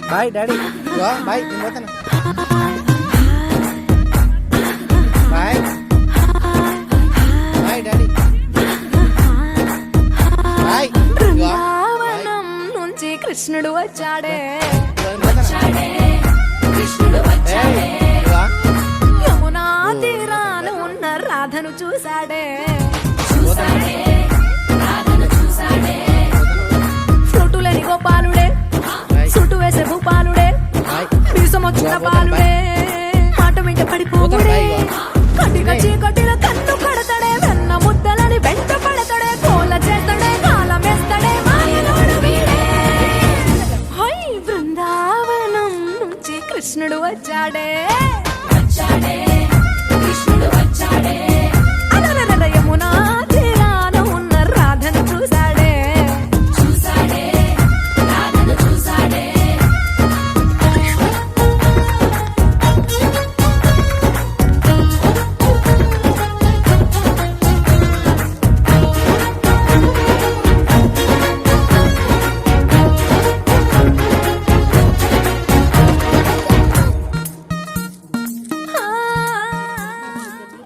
Bye daddy bye నేను పోతాను bye bye daddy bye. Brindavanam నుంచి కృష్ణుడు వచ్చాడే యమునా తీరాన ఉన్న రాధను చూశాడే ఫ్రూటులేని గోపాలుడే సుటు వేసే భూపాలుడే మీసం వచ్చిన పాలుడే మాట మీద పడిపోవుడే కటిక చీకటిల కన్ను కడతాడే వెన్న ముద్దలని వెంట పడతాడే కోల చేస్తాడే కాలం వేస్తాడే మాయలోడు వీడే. హై బృందావనం నుంచి కృష్ణుడు వచ్చాడే.